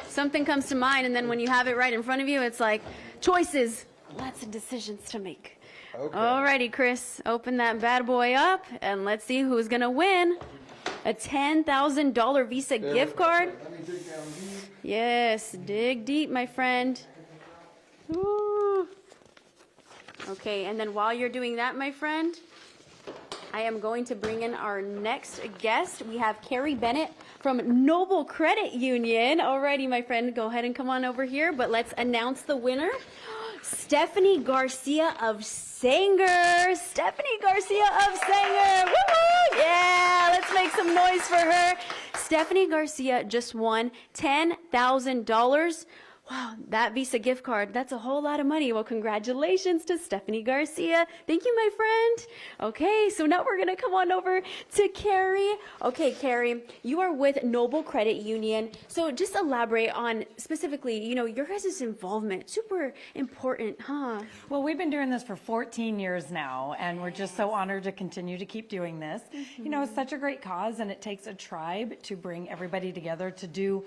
something comes to mind, and then when you have it right in front of you, it's like choices, lots of decisions to make. Okay. Alrighty, Chris, open that bad boy up, and let's see who's gonna win a $10,000 Visa gift card. Let me dig down deep. Yes, dig deep, my friend. Ooh. Okay, and then while you're doing that, my friend, I am going to bring in our next guest. We have Carrie Bennett from Noble Credit Union. Alrighty, my friend, go ahead and come on over here, but let's announce the winner. Stephanie Garcia of Sanger. Stephanie Garcia of Sanger. Woo-hoo! Yeah, let's make some noise for her. Stephanie Garcia just won $10,000. Wow, that Visa gift card, that's a whole lot of money. Well, congratulations to Stephanie Garcia. Thank you, my friend. Okay, so now we're going to come on over to Carrie. Okay, Carrie, you are with Noble Credit Union. So just elaborate on specifically, you know, your guys' involvement. Super important, huh? Well, we've been doing this for 14 years now, and we're just so honored to continue to keep doing this. You know, it's such a great cause, and it takes a tribe to bring everybody together to do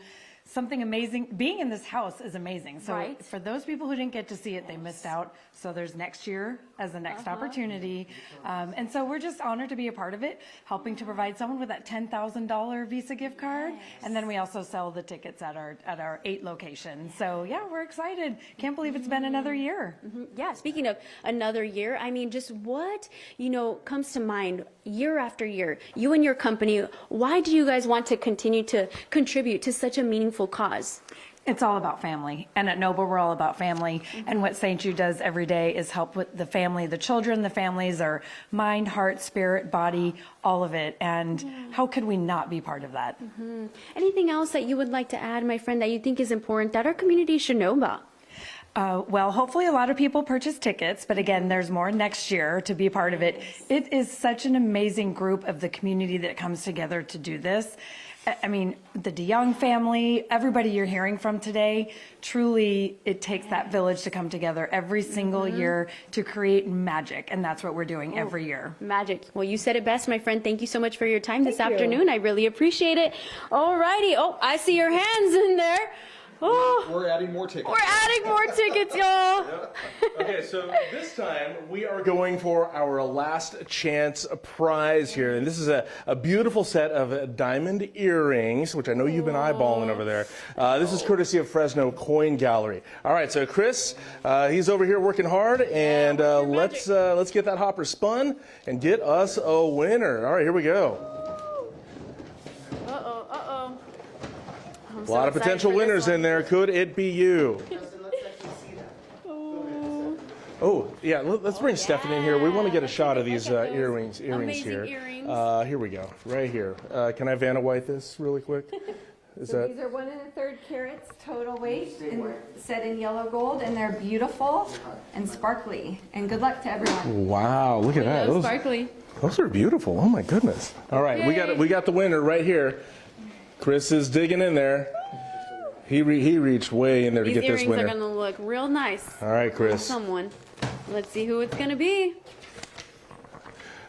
something amazing. Being in this house is amazing. So for those people who didn't get to see it, they missed out. So there's next year as the next opportunity. And so we're just honored to be a part of it, helping to provide someone with that $10,000 Visa gift card. And then we also sell the tickets at our 8 locations. So yeah, we're excited. Can't believe it's been another year. Yeah, speaking of another year, I mean, just what, you know, comes to mind year after year? You and your company, why do you guys want to continue to contribute to such a meaningful cause? It's all about family. And at Noble, we're all about family. And what St. Jude does every day is help with the family, the children, the families, our mind, heart, spirit, body, all of it. And how could we not be part of that? Anything else that you would like to add, my friend, that you think is important that our community should know about? Well, hopefully a lot of people purchase tickets, but again, there's more next year to be a part of it. It is such an amazing group of the community that comes together to do this. I mean, the DeYoung family, everybody you're hearing from today, truly it takes that village to come together every single year to create magic, and that's what we're doing every year. Magic. Well, you said it best, my friend. Thank you so much for your time this afternoon. I really appreciate it. All righty. Oh, I see your hands in there. Oh, We're adding more tickets. we're adding more tickets, y'all. Okay, so this time we are going for our last chance prize here. And this is a beautiful set of diamond earrings, which I know you've been eyeballing over there. This is courtesy of Fresno Coin Gallery. All right, so Chris, he's over here working hard, and let's get that hopper spun and get us a winner. All right, here we go. A lot of potential winners in there. Could it be you? Oh, yeah, let's bring Stephanie in here. We want to get a shot of these earrings Amazing here. earrings. Here we go, right here. Can I Vanna White this really quick? Is So that? these are 1 1/3 carats total weight, and set in yellow gold, and they're beautiful and sparkly. And good luck to everyone. Wow, look at that. Sparkly. Those are beautiful. Oh my goodness. All right, we got the winner right here. Chris is digging in there. He reached way in there to These get this earrings winner. are going to look real nice. All right, Chris. Someone. Let's see who it's going to be.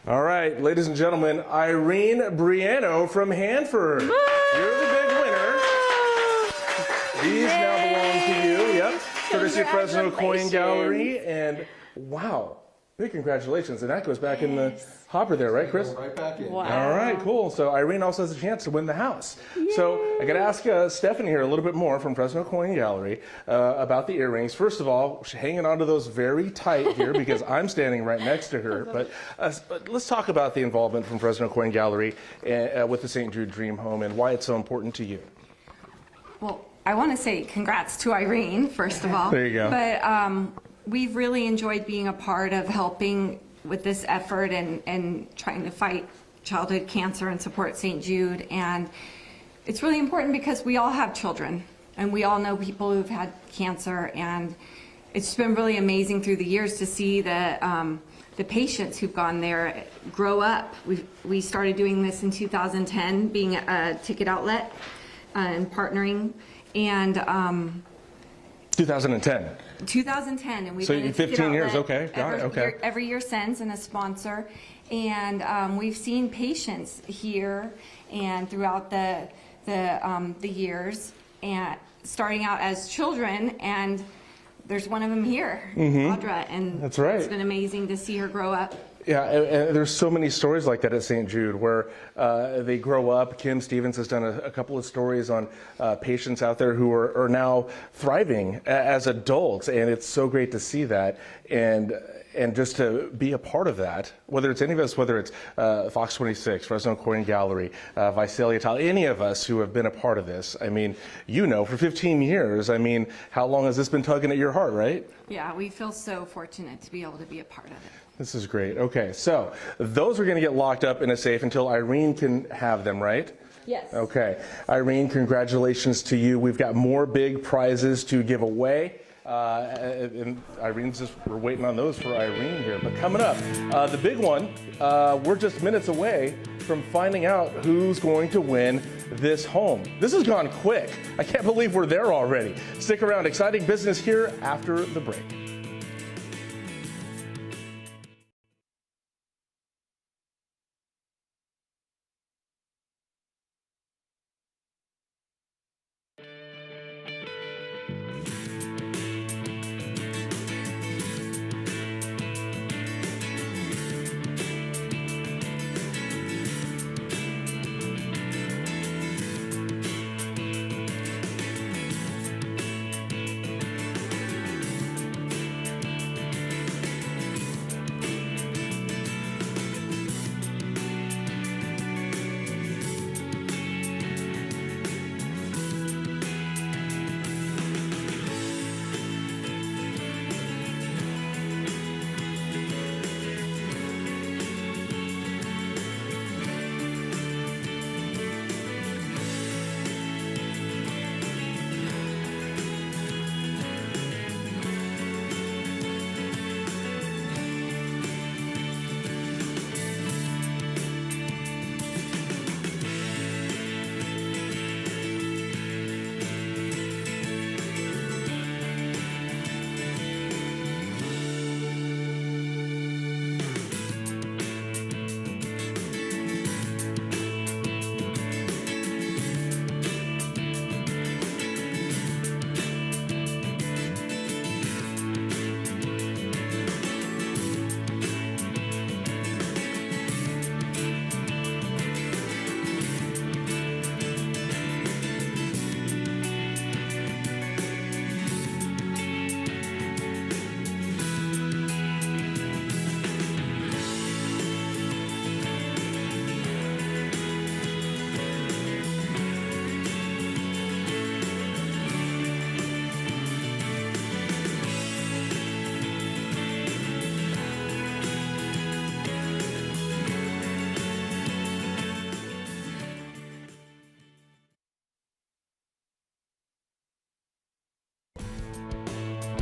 All right, ladies and gentlemen, Irene Briano from Hanford. You're the big winner. These now belong to you. Yep. Courtesy of Fresno Coin Gallery. And wow, big congratulations. And that goes back in the hopper there, right, Chris? Right back in. All right, cool. So Irene also has a chance to win the house. So I got to ask Stephanie here a little bit more from Fresno Coin Gallery about the earrings. First of all, she's hanging onto those very tight here because I'm standing right next to her. But let's talk about the involvement from Fresno Coin Gallery with the St. Jude Dream Home and why it's so important to you. Well, I want to say congrats to Irene, first of all. There you go. But we've really enjoyed being a part of helping with this effort and trying to fight childhood cancer and support St. Jude. And it's really important because we all have children and we all know people who've had cancer, and it's been really amazing through the years to see the patients who've gone there grow up. We started doing this in 2010, being a ticket outlet and partnering, and 2010. 2010, and we've So been a 15 ticket years, outlet okay, got it, okay. every year since, and a sponsor. And we've seen patients here and throughout the years, and starting out as children, and there's one of them here, Audra, and That's right. It's been amazing to see her grow up. Yeah, and there's so many stories like that at St. Jude where they grow up. Kim Stevens has done a couple of stories on patients out there who are now thriving as adults, and it's so great to see that and just to be a part of that, whether it's any of us, whether it's Fox 26, Fresno Coin Gallery, Visalia Tile, any of us who have been a part of this. I mean, for 15 years, I mean, how long has this been tugging at your heart, right? Yeah, we feel so fortunate to be able to be a part of it. This is great. Okay, so those are going to get locked up in a safe until Irene can have them, right? Yes. Okay. Irene, congratulations to you. We've got more big prizes to give away. And Irene's we're waiting on those for Irene here. But coming up, the big one, we're just minutes away from finding out who's going to win this home. This has gone quick. I can't believe we're there already. Stick around. Exciting business here after the break.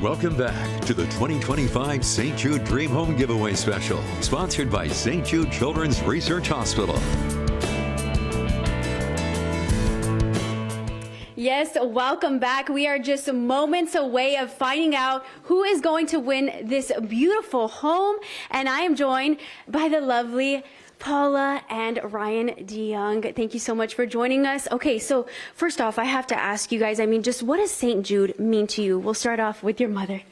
Welcome back to the 2025 St. Jude Dream Home Giveaway Special, sponsored by St. Jude Children's Research Hospital. Yes, welcome back. We are just moments away of finding out who is going to win this beautiful home. And I am joined by the lovely Paula and Ryan DeYoung. Thank you so much for joining us. Okay, so first off, I have to ask you guys, just what does St. Jude mean to you? We'll start off with your mother.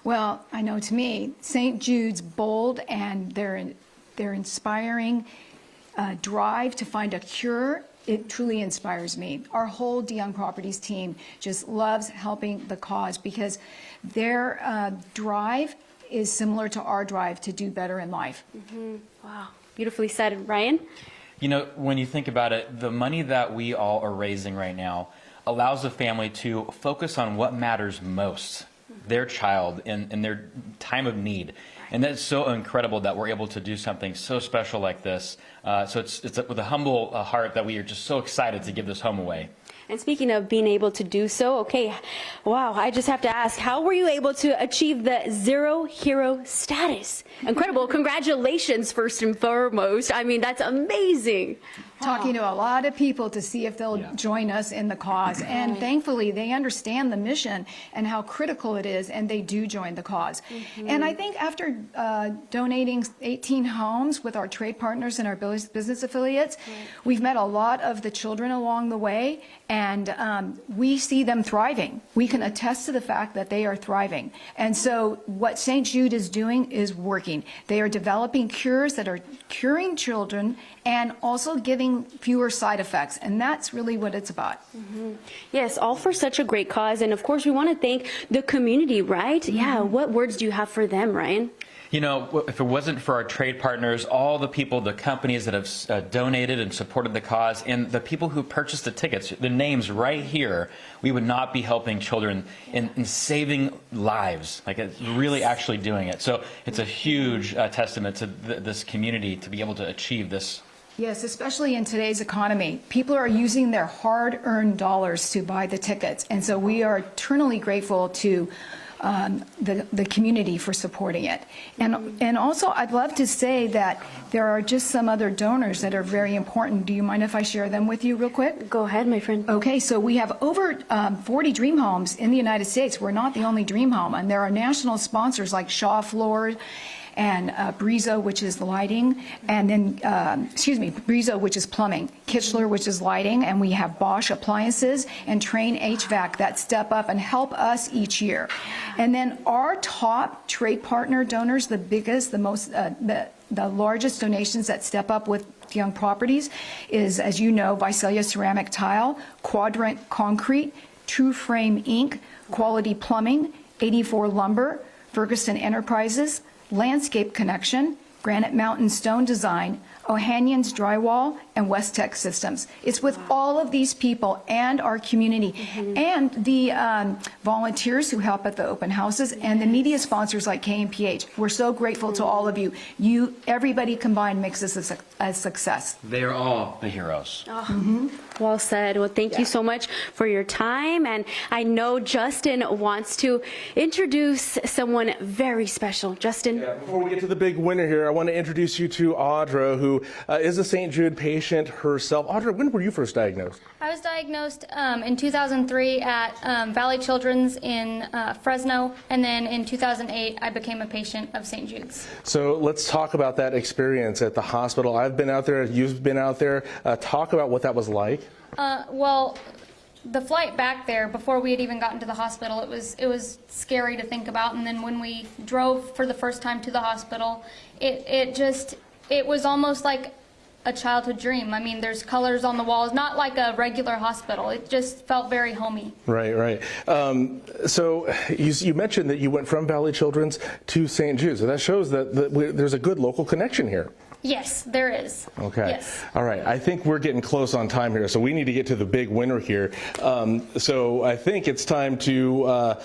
Well, I know to me, St. Jude's bold and their inspiring drive to find a cure, it truly inspires me. Our whole DeYoung Properties team just loves helping the cause because their drive is similar to our drive to do better in life. Wow, beautifully said. Ryan? You know, when you think about it, the money that we all are raising right now allows the family to focus on what matters most, their child in their time of need. And that's so incredible that we're able to do something so special like this. So it's with a humble heart that we are just so excited to give this home away. And speaking of being able to do so, okay, wow, I just have to ask, how were you able to achieve the Zero Hero status? Incredible. Congratulations, first and foremost. That's amazing. Talking to a lot of people to see if they'll join us in the cause. And thankfully, they understand the mission and how critical it is, and they do join the cause. And I think after donating 18 homes with our trade partners and our business affiliates, we've met a lot of the children along the way, and we see them thriving. We can attest to the fact that they are thriving. And so what St. Jude is doing is working. They are developing cures that are curing children and also giving fewer side effects. And that's really what it's about. Yes, all for such a great cause. And of course, we want to thank the community, right? Yeah, what words do you have for them, Ryan? You know, if it wasn't for our trade partners, all the people, the companies that have donated and supported the cause, and the people who purchased the tickets, the names right here, we would not be helping children in saving lives. Like, it's really actually doing it. So it's a huge testament to this community to be able to achieve this. Yes, especially in today's economy. People are using their hard-earned dollars to buy the tickets. And so we are eternally grateful to the community for supporting it. And also, I'd love to say that there are just some other donors that are very important. Do you mind if I share them with you real quick? Go ahead, my friend. Okay, so we have over 40 dream homes in the United States. We're not the only dream home, and there are national sponsors like Shaw Floor and Brizo, which is the lighting, and then, Brizo, which is plumbing, Kitchler, which is lighting, and we have Bosch Appliances and Train HVAC that step up and help us each year. And then our top trade partner donors, the biggest, the most, the largest donations that step up with DeYoung Properties is, as you know, Visalia Ceramic Tile, Quadrant Concrete, True Frame Inc., Quality Plumbing, 84 Lumber, Ferguson Enterprises, Landscape Connection, Granite Mountain Stone Design, Ohanian's Drywall, and West Tech Systems. It's with all of these people and our community and the volunteers who help at the open houses and the media sponsors like KMPH. We're so grateful to all of you. Everybody combined makes this a success. They are all the heroes. Well said. Well, thank you so much for your time. And I know Justin wants to introduce someone very special. Justin? Yeah, before we get to the big winner here, I want to introduce you to Audra, who is a St. Jude patient herself. Audra, when were you first diagnosed? I was diagnosed in 2003 at Valley Children's in Fresno, and then in 2008 I became a patient of St. Jude's. So let's talk about that experience at the hospital. I've been out there, you've been out there. Talk about what that was like. Well, the flight back there, before we had even gotten to the hospital, it was scary to think about. And then when we drove for the first time to the hospital, it was almost like a childhood dream. I mean, there's colors on the walls, not like a regular hospital. It just felt very homey. Right. So you mentioned that you went from Valley Children's to St. Jude. So that shows that there's a good local connection here. Yes, there is. Okay. Yes. All right. I think we're getting close on time here, so we need to get to the big winner here. So I think it's time to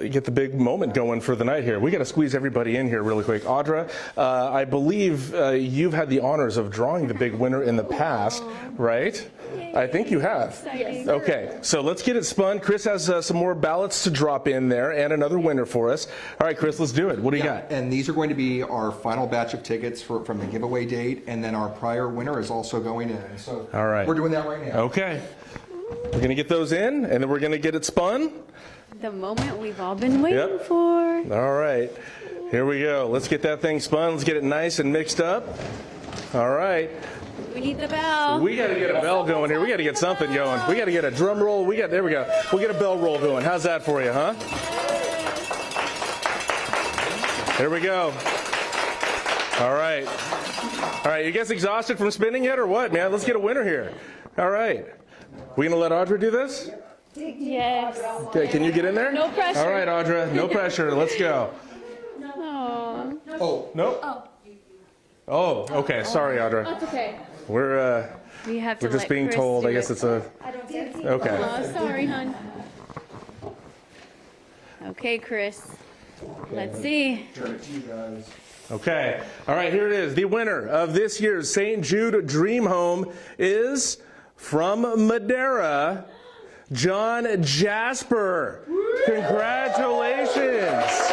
get the big moment going for the night here. We got to squeeze everybody in here really quick. Audra, I believe you've had the honors of drawing the big winner in the past, right? I think you have. Yes. Okay, so let's get it spun. Chris has some more ballots to drop in there and another winner for us. All right, Chris, let's do it. What do you got? And these are going to be our final batch of tickets from the giveaway date, and then our prior winner is also going in. So all right. We're doing that right now. Okay. We're going to get those in, and then we're going to get it spun. The moment we've all been waiting for. All right. Here we go. Let's get that thing spun. Let's get it nice and mixed up. All right. We need the bell. We got to get a bell going here. We got to get something going. We got to get a drum roll. There we go. We'll get a bell roll going. How's that for you, huh? Here we go. All right. All right. You guys exhausted from spinning yet or what, man? Let's get a winner here. All right. We going to let Audra do this? Yes. Okay. Can you get in there? No pressure. All right, Audra. No pressure. Let's go. Aww. Oh. No. Oh, okay. Sorry, Audra. That's okay. We're have to just let being Chris told. do I guess it. it's a. Okay. Oh, sorry, hon. Okay, Chris. Let's see. Turn it to you guys. Okay. All right, here it is. The winner of this year's St. Jude Dream Home is from Madera, John Jasper. Congratulations.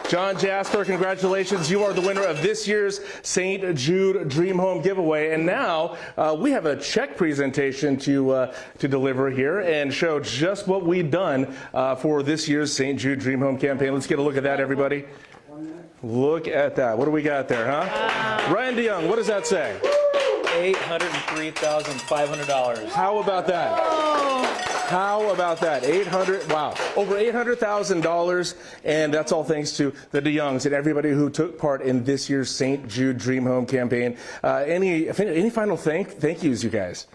John Jasper, congratulations. You are the winner of this year's St. Jude Dream Home Giveaway. And now we have a check presentation to deliver here and show just what we've done for this year's St. Jude Dream Home campaign. Let's get a look at that, everybody. Look at that. What do we got there, huh? Wow. Ryan DeYoung, what does that say? $803,500. How about that? How about that? Wow. Over $800,000, and that's all thanks to the DeYoungs and everybody who took part in this year's St. Jude Dream Home campaign. Any final thank yous, you guys?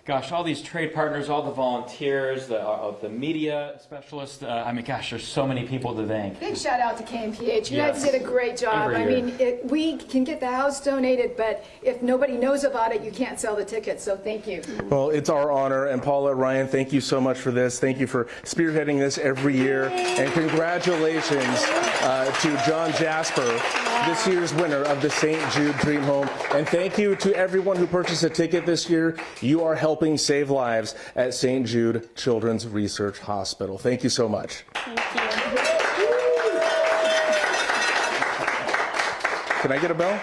Gosh, all these trade partners, all the volunteers, the media specialists. I mean, gosh, there's so many people to thank. Big shout out to KMPH. You Yes. guys did a great job. Every I year. mean, we can get the house donated, but if nobody knows about it, you can't sell the tickets. So thank you. Well, it's our honor. And Paula, Ryan, thank you so much for this. Thank you for spearheading this every year. And congratulations to John Jasper, this year's winner of the St. Jude Dream Home. And thank you to everyone who purchased a ticket this year. You are helping save lives at St. Jude Children's Research Hospital. Thank you so much. Thank you. Can I get a bell?